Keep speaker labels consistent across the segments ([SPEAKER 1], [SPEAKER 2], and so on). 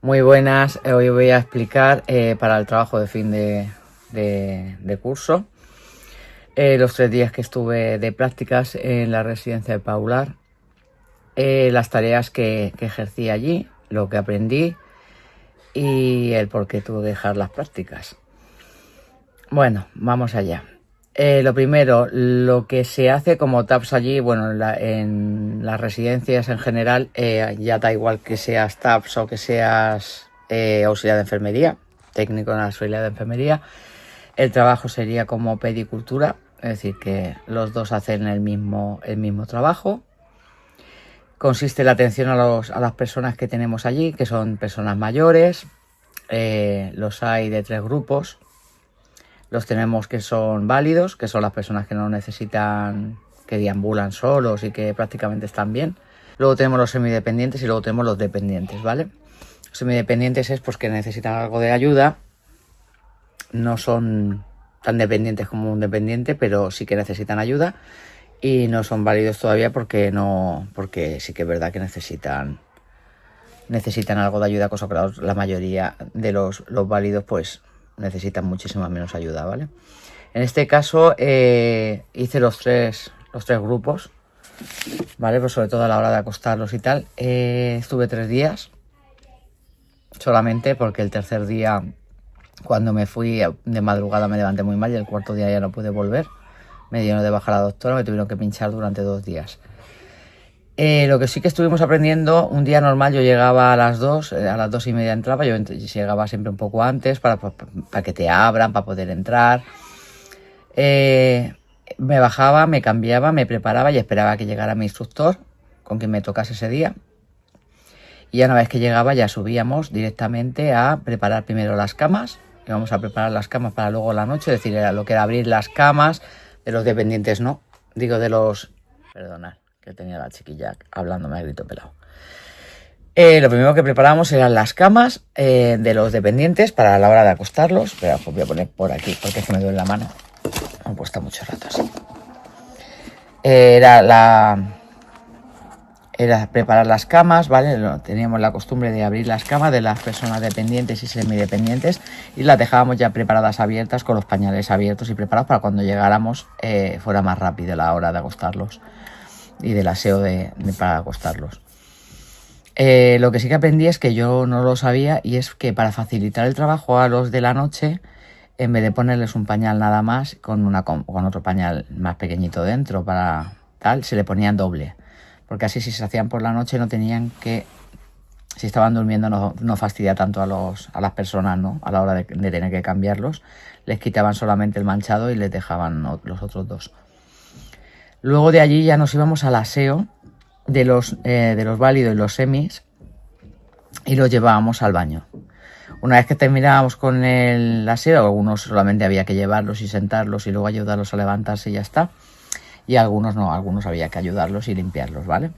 [SPEAKER 1] Muy buenas, hoy voy a explicar para el trabajo de fin de curso los 3 días que estuve de prácticas en la residencia de Paular, las tareas que ejercí allí, lo que aprendí y el por qué tuve que dejar las prácticas. Bueno, vamos allá. Lo primero, lo que se hace como TAPS allí, bueno, en las residencias en general, ya da igual que seas TAPS o que seas auxiliar de enfermería, técnico en auxiliar de enfermería, el trabajo sería como pedicultura, es decir, que los dos hacen el mismo trabajo. Consiste en la atención a las personas que tenemos allí, que son personas mayores, los hay de 3 grupos. Los tenemos que son válidos, que son las personas que no necesitan, que deambulan solos y que prácticamente están bien. Luego tenemos los semidependientes y luego tenemos los dependientes, ¿vale? Los semidependientes es pues que necesitan algo de ayuda. No son tan dependientes como un dependiente, pero sí que necesitan ayuda. Y no son válidos todavía porque sí que es verdad que necesitan algo de ayuda, cosa que la mayoría de los válidos pues necesitan muchísima menos ayuda, ¿vale? En este caso hice los tres grupos, ¿vale? Pues sobre todo a la hora de acostarlos y tal. Estuve 3 días solamente porque el tercer día, cuando me fui de madrugada, me levanté muy mal y el cuarto día ya no pude volver. Me dieron de baja la doctora, me tuvieron que pinchar durante 2 días. Lo que sí que estuvimos aprendiendo, un día normal yo llegaba a las 2, a las 2:30 entraba, yo llegaba siempre un poco antes para que te abran, para poder entrar. Me bajaba, me cambiaba, me preparaba y esperaba a que llegara mi instructor, con quien me tocase ese día. Y ya una vez que llegaba ya subíamos directamente a preparar primero las camas. Íbamos a preparar las camas para luego la noche, es decir, era lo que era abrir las camas de los dependientes, no, digo de los... Perdonad, que tenía la chiquilla hablándome a grito pelado. Lo primero que preparábamos eran las camas de los dependientes para la hora de acostarlos. Pero pues voy a poner por aquí porque es que me duele la mano. Me cuesta mucho rato así. Era preparar las camas, ¿vale? Teníamos la costumbre de abrir las camas de las personas dependientes y semidependientes y las dejábamos ya preparadas, abiertas, con los pañales abiertos y preparados para cuando llegáramos fuera más rápido la hora de acostarlos y del aseo para acostarlos. Lo que sí que aprendí es que yo no lo sabía, y es que para facilitar el trabajo a los de la noche, en vez de ponerles un pañal nada más con otro pañal más pequeñito dentro para tal, se le ponían doble, porque así si se hacían por la noche no tenían que, si estaban durmiendo no fastidia tanto a las personas, ¿no? A la hora de tener que cambiarlos, les quitaban solamente el manchado y les dejaban los otros 2. Luego de allí ya nos íbamos al aseo de los válidos y los semis y los llevábamos al baño. Una vez que terminábamos con el aseo, algunos solamente había que llevarlos y sentarlos y luego ayudarlos a levantarse y ya está. Y algunos no, algunos había que ayudarlos y limpiarlos, ¿vale?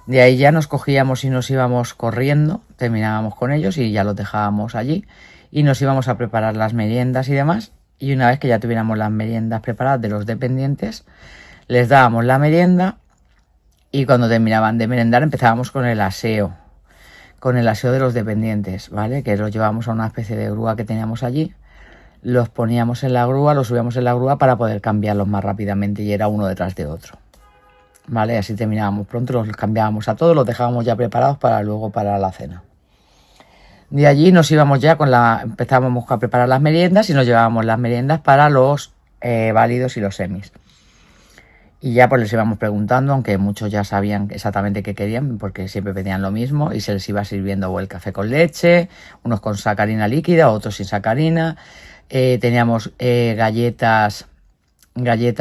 [SPEAKER 1] De ahí ya nos cogíamos y nos íbamos corriendo, terminábamos con ellos y ya los dejábamos allí y nos íbamos a preparar las meriendas y demás. Y una vez que ya tuviéramos las meriendas preparadas de los dependientes, les dábamos la merienda y cuando terminaban de merendar empezábamos con el aseo de los dependientes, ¿vale? Que los llevábamos a una especie de grúa que teníamos allí, los poníamos en la grúa, los subíamos en la grúa para poder cambiarlos más rápidamente y era uno detrás de otro, ¿vale? Así terminábamos pronto, los cambiábamos a todos, los dejábamos ya preparados para luego para la cena. De allí nos íbamos ya empezábamos a preparar las meriendas y nos llevábamos las meriendas para los válidos y los semis. Y ya pues les íbamos preguntando, aunque muchos ya sabían exactamente qué querían, porque siempre pedían lo mismo y se les iba sirviendo o el café con leche, unos con sacarina líquida, otros sin sacarina. Teníamos galletas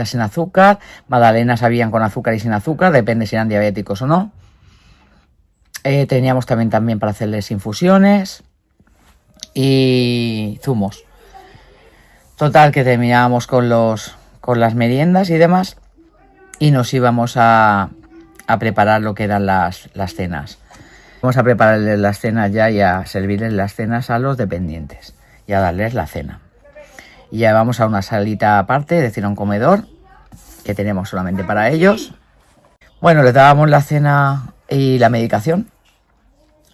[SPEAKER 1] sin azúcar, magdalenas habían con azúcar y sin azúcar, depende si eran diabéticos o no. Teníamos también para hacerles infusiones y zumos. Total, que terminábamos con las meriendas y demás y nos íbamos a preparar lo que eran las cenas. Vamos a prepararles las cenas ya y a servirles las cenas a los dependientes y a darles la cena. Y ya vamos a una salita aparte, es decir, a un comedor que tenemos solamente para ellos. Bueno, les dábamos la cena y la medicación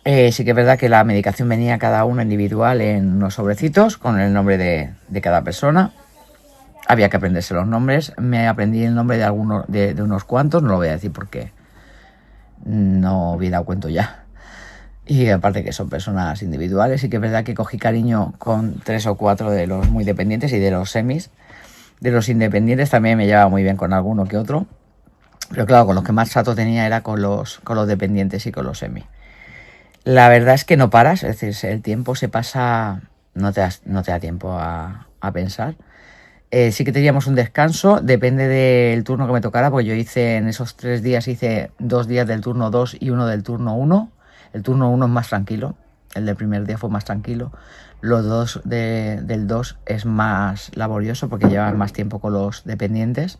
[SPEAKER 1] Sí que es verdad que la medicación venía cada una individual en unos sobrecitos con el nombre de cada persona. Había que aprenderse los nombres. Me aprendí el nombre de algunos, de unos cuantos, no lo voy a decir porque no había dado cuenta ya. Y aparte que son personas individuales, sí que es verdad que cogí cariño con 3 o 4 de los muy dependientes y de los semis. De los independientes también me llevaba muy bien con alguno que otro. Pero claro, con los que más trato tenía era con los dependientes y con los semis. La verdad es que no paras, es decir, el tiempo se pasa, no te da tiempo a pensar. Sí que teníamos un descanso, depende del turno que me tocara, porque yo hice en esos 3 días, hice 2 días del turno 2 y 1 del turno 1. El turno 1 es más tranquilo, el del primer día fue más tranquilo. Los 2 del 2 es más laborioso porque llevan más tiempo con los dependientes.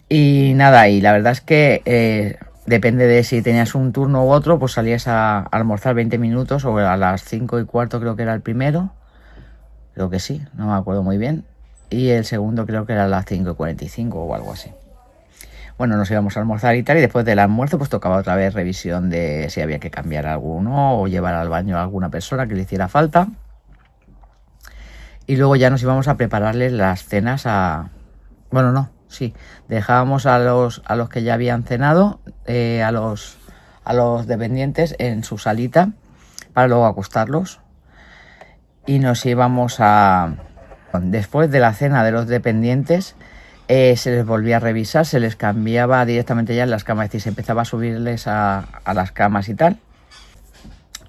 [SPEAKER 1] Y nada, y la verdad es que depende de si tenías un turno u otro, pues salías a almorzar 20 minutos o a las 5:15 creo que era el primero. Creo que sí, no me acuerdo muy bien. Y el segundo creo que era a las 5:45 o algo así. Bueno, nos íbamos a almorzar y tal, y después del almuerzo pues tocaba otra vez revisión de si había que cambiar alguno o llevar al baño a alguna persona que le hiciera falta. Y luego ya nos íbamos a prepararles las cenas a... Bueno, no, sí, dejábamos a los que ya habían cenado, a los dependientes en su salita para luego acostarlos. Y nos íbamos a... Después de la cena de los dependientes, se les volvía a revisar, se les cambiaba directamente ya en las camas, es decir, se empezaba a subirles a las camas y tal.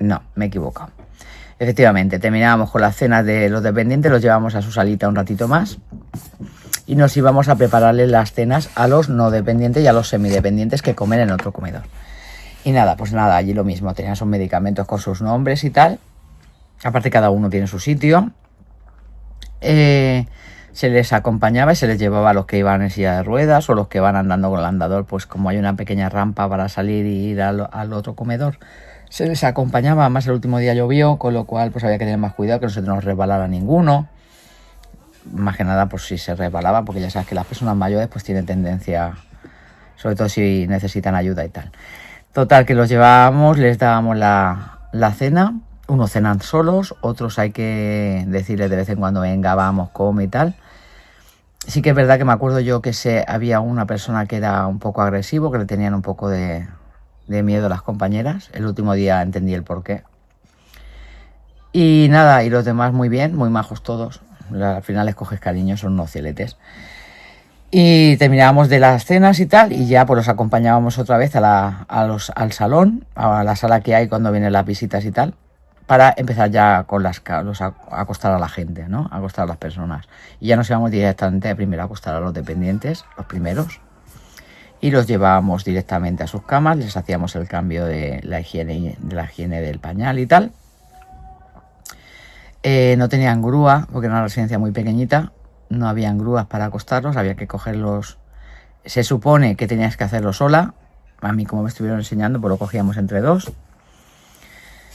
[SPEAKER 1] No, me he equivocado. Efectivamente, terminábamos con las cenas de los dependientes, los llevábamos a su salita un ratito más y nos íbamos a prepararles las cenas a los no dependientes y a los semidependientes que comen en otro comedor. Y nada, pues nada, allí lo mismo, tenían sus medicamentos con sus nombres y tal. Aparte cada uno tiene su sitio. Se les acompañaba y se les llevaba a los que iban en silla de ruedas o los que van andando con el andador, pues como hay una pequeña rampa para salir y ir al otro comedor, se les acompañaba. Además el último día llovió, con lo cual pues había que tener más cuidado que no se nos resbalara ninguno. Más que nada pues si se resbalaban, porque ya sabes que las personas mayores pues tienen tendencia, sobre todo si necesitan ayuda y tal. Total, que los llevábamos, les dábamos la cena. Unos cenan solos, otros hay que decirles de vez en cuando venga, vamos, come y tal. Sí que es verdad que me acuerdo yo que había una persona que era un poco agresivo, que le tenían un poco de miedo a las compañeras. El último día entendí el porqué. Y nada, y los demás muy bien, muy majos todos. Al final les coges cariño, son unos cieletes. Y terminábamos de las cenas y tal, y ya pues los acompañábamos otra vez al salón, a la sala que hay cuando vienen las visitas y tal, para empezar ya con a acostar a la gente, ¿no? A acostar a las personas. Y ya nos íbamos directamente primero a acostar a los dependientes, los primeros, y los llevábamos directamente a sus camas, les hacíamos el cambio de la higiene del pañal y tal. No tenían grúa, porque era una residencia muy pequeñita, no habían grúas para acostarlos, había que cogerlos. Se supone que tenías que hacerlo sola. A mí, como me estuvieron enseñando, pues lo cogíamos entre dos.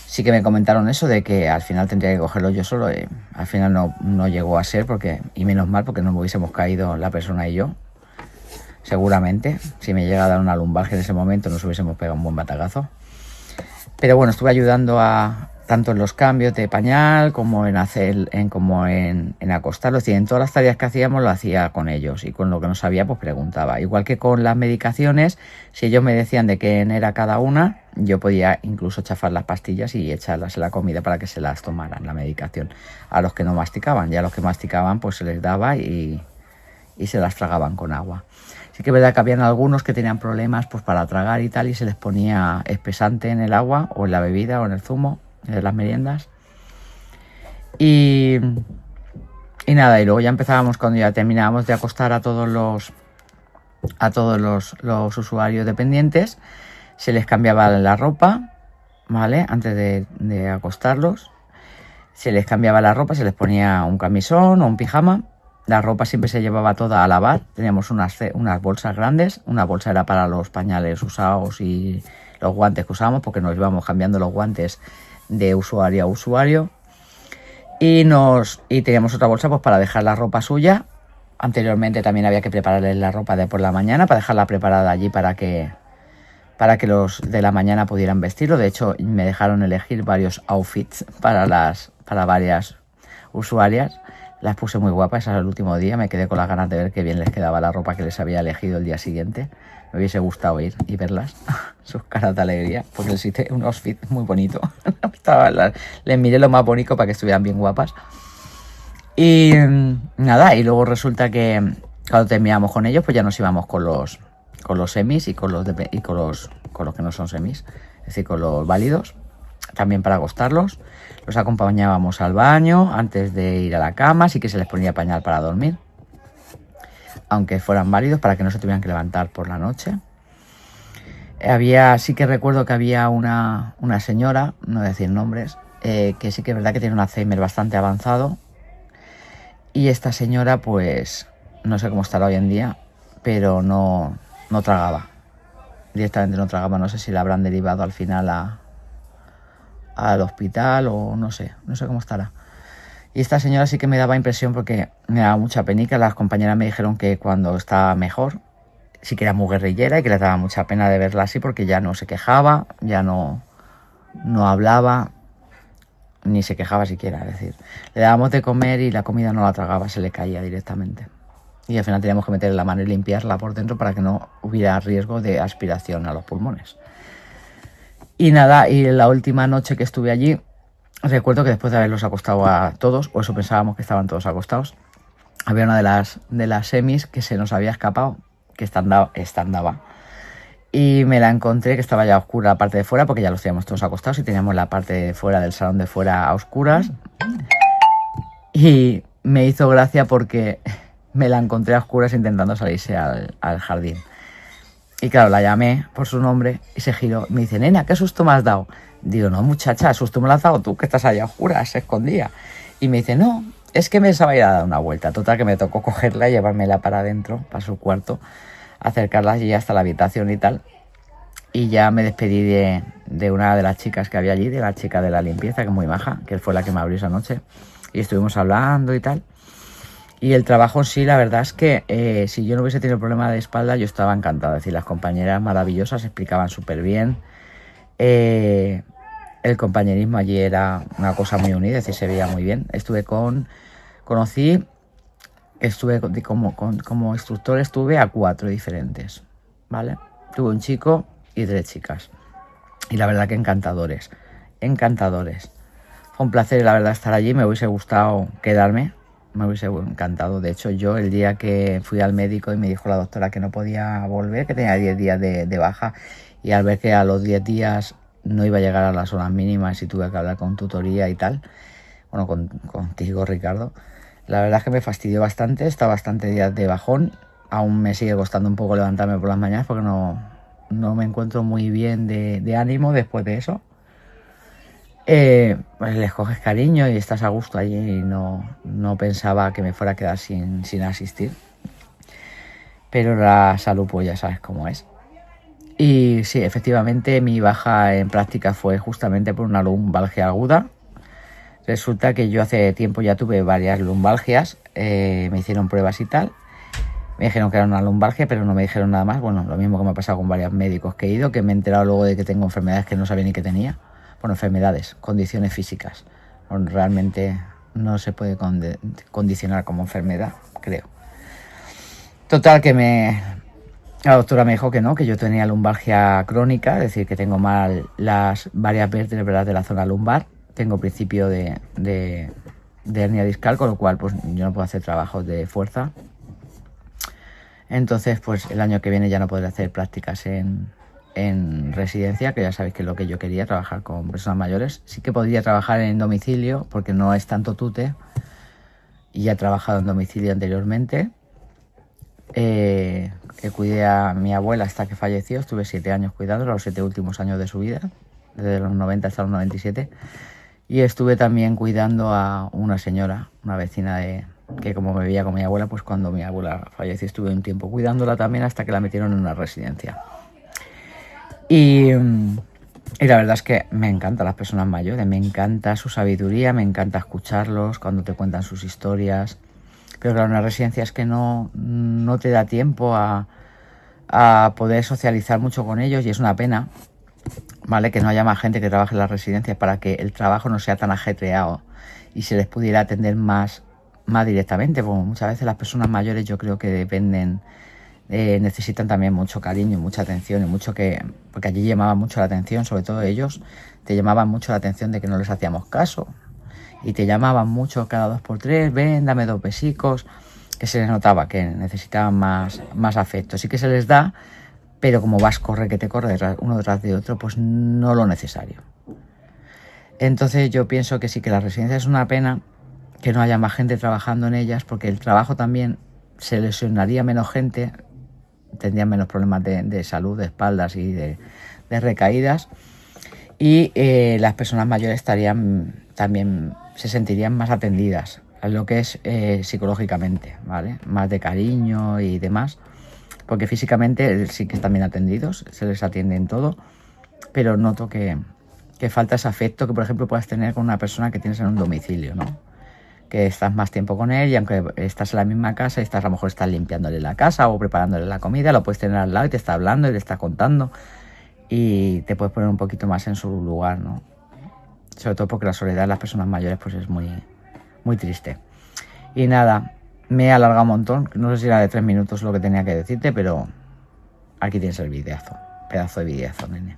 [SPEAKER 1] Sí que me comentaron eso de que al final tendría que cogerlo yo solo. Al final no llegó a ser, y menos mal, porque nos hubiésemos caído la persona y yo. Seguramente, si me llega a dar una lumbalgia en ese momento, nos hubiésemos pegado un buen batagazo. Pero bueno, estuve ayudando tanto en los cambios de pañal como en acostarlos. Y en todas las tareas que hacíamos lo hacía con ellos, y con lo que no sabía pues preguntaba. Igual que con las medicaciones, si ellos me decían de qué era cada una, yo podía incluso chafar las pastillas y echarlas en la comida para que se las tomaran, la medicación, a los que no masticaban. Y a los que masticaban pues se les daba y se las tragaban con agua. Sí que es verdad que habían algunos que tenían problemas pues para tragar y tal, y se les ponía espesante en el agua o en la bebida o en el zumo de las meriendas. Y nada, y luego ya empezábamos, cuando ya terminábamos de acostar a todos los usuarios dependientes, se les cambiaba la ropa, ¿vale? Antes de acostarlos, se les cambiaba la ropa, se les ponía un camisón o un pijama. La ropa siempre se llevaba toda a lavar. Teníamos unas bolsas grandes. Una bolsa era para los pañales usados y los guantes que usábamos, porque nos íbamos cambiando los guantes de usuario a usuario. Y teníamos otra bolsa pues para dejar la ropa suya. Anteriormente también había que prepararles la ropa de por la mañana para dejarla preparada allí para que para que los de la mañana pudieran vestirlo. De hecho, me dejaron elegir varios outfits para varias usuarias. Las puse muy guapas, ese es el último día. Me quedé con las ganas de ver qué bien les quedaba la ropa que les había elegido el día siguiente. Me hubiese gustado ir y verlas, sus caras de alegría, porque les hice un outfit muy bonito. Les miré lo más bonito para que estuvieran bien guapas. Y nada, y luego resulta que cuando terminamos con ellos, pues ya nos íbamos con los semis y con los que no son semis, es decir, con los válidos, también para acostarlos. Los acompañábamos al baño antes de ir a la cama, así que se les ponía pañal para dormir, aunque fueran válidos, para que no se tuvieran que levantar por la noche. Sí que recuerdo que había una señora, no voy a decir nombres, que sí que es verdad que tiene un Alzheimer bastante avanzado. Y esta señora, pues, no sé cómo estará hoy en día, pero no tragaba. Directamente no tragaba. No sé si la habrán derivado al final al hospital o no sé cómo estará. Y esta señora sí que me daba impresión porque me daba mucha penica. Las compañeras me dijeron que cuando estaba mejor, sí que era muy guerrillera y que les daba mucha pena de verla así porque ya no se quejaba, ya no hablaba, ni se quejaba siquiera. Es decir, le dábamos de comer y la comida no la tragaba, se le caía directamente. Y al final teníamos que meterle la mano y limpiarla por dentro para que no hubiera riesgo de aspiración a los pulmones. Y nada, y la última noche que estuve allí, recuerdo que después de haberlos acostado a todos, o eso pensábamos que estaban todos acostados, había una de las semis que se nos había escapado, que estandaba. Y me la encontré, que estaba ya oscura la parte de fuera, porque ya los teníamos todos acostados y teníamos la parte de fuera del salón de fuera a oscuras. Y me hizo gracia porque me la encontré a oscuras intentando salirse al jardín. Y claro, la llamé por su nombre y se giró. Me dice, nena, ¿qué susto me has dado? Digo, no, muchacha, el susto me lo has dado tú, que estás allá a oscuras, se escondía. Y me dice, no, es que me pensaba ir a dar una vuelta. Total, que me tocó cogerla y llevármela para adentro, para su cuarto, acercarla allí hasta la habitación y tal. Y ya me despedí de una de las chicas que había allí, de la chica de la limpieza, que es muy maja, que fue la que me abrió esa noche. Y estuvimos hablando y tal. Y el trabajo en sí, la verdad es que si yo no hubiese tenido problema de espalda, yo estaba encantado. Es decir, las compañeras maravillosas, explicaban súper bien. El compañerismo allí era una cosa muy unida, es decir, se veía muy bien. Como instructor estuve a 4 diferentes, ¿vale? Tuve un chico y 3 chicas. Y la verdad que encantadores. Fue un placer, la verdad, estar allí. Me hubiese gustado quedarme. Me hubiese encantado. De hecho, yo el día que fui al médico y me dijo la doctora que no podía volver, que tenía 10 días de baja, y al ver que a los 10 días no iba a llegar a las horas mínimas y tuve que hablar con tutoría y tal, bueno, contigo, Ricardo, la verdad es que me fastidió bastante. Está bastante días de bajón. Aún me sigue costando un poco levantarme por las mañanas porque no me encuentro muy bien de ánimo después de eso. Pues les coges cariño y estás a gusto allí y no pensaba que me fuera a quedar sin asistir. Pero la salud, pues ya sabes cómo es. Y sí, efectivamente mi baja en práctica fue justamente por una lumbalgia aguda. Resulta que yo hace tiempo ya tuve varias lumbalgias, me hicieron pruebas y tal. Me dijeron que era una lumbalgia, pero no me dijeron nada más. Bueno, lo mismo que me ha pasado con varios médicos que he ido, que me he enterado luego de que tengo enfermedades que no sabía ni que tenía. Bueno, enfermedades, condiciones físicas. Realmente no se puede condicionar como enfermedad, creo. Total, que la doctora me dijo que no, que yo tenía lumbalgia crónica, es decir, que tengo mal las varias vértebras de la zona lumbar. Tengo principio de hernia discal, con lo cual pues yo no puedo hacer trabajos de fuerza. Entonces, pues el año que viene ya no podré hacer prácticas en residencia, que ya sabéis que es lo que yo quería, trabajar con personas mayores. Sí que podría trabajar en domicilio, porque no es tanto tute, y ya he trabajado en domicilio anteriormente. Que cuidé a mi abuela hasta que falleció, estuve 7 años cuidándola, los 7 últimos años de su vida, desde los 90 hasta los 97. Y estuve también cuidando a una señora, una vecina que como me veía con mi abuela, pues cuando mi abuela falleció estuve un tiempo cuidándola también hasta que la metieron en una residencia. Y la verdad es que me encantan las personas mayores, me encanta su sabiduría, me encanta escucharlos cuando te cuentan sus historias. Pero claro, en una residencia es que no te da tiempo a a poder socializar mucho con ellos, y es una pena, ¿vale?, que no haya más gente que trabaje en las residencias para que el trabajo no sea tan ajetreado y se les pudiera atender más directamente, porque muchas veces las personas mayores yo creo que dependen, necesitan también mucho cariño, mucha atención, y mucho porque allí llamaban mucho la atención, sobre todo ellos, te llamaban mucho la atención de que no les hacíamos caso, y te llamaban mucho cada 2 por 3, ven, dame 2 besicos, que se les notaba que necesitaban más afecto. Sí que se les da, pero como vas que te corre uno detrás de otro, pues no lo necesario. Entonces yo pienso que sí, que las residencias es una pena que no haya más gente trabajando en ellas, porque el trabajo también se lesionaría menos gente, tendrían menos problemas de salud, de espaldas y de recaídas, y las personas mayores estarían también, se sentirían más atendidas a lo que es psicológicamente, ¿vale? Más de cariño y demás, porque físicamente sí que están bien atendidos, se les atiende en todo, pero noto que falta ese afecto que, por ejemplo, puedas tener con una persona que tienes en un domicilio, ¿no? Que estás más tiempo con él, y aunque estás en la misma casa, a lo mejor estás limpiándole la casa o preparándole la comida, lo puedes tener al lado y te está hablando y te está contando, y te puedes poner un poquito más en su lugar, ¿no? Sobre todo porque la soledad de las personas mayores pues es muy, muy triste. Y nada, me he alargado un montón, no sé si era de 3 minutos lo que tenía que decirte, pero aquí tienes el videazo, pedazo de videazo, nene.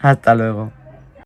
[SPEAKER 1] Hasta luego.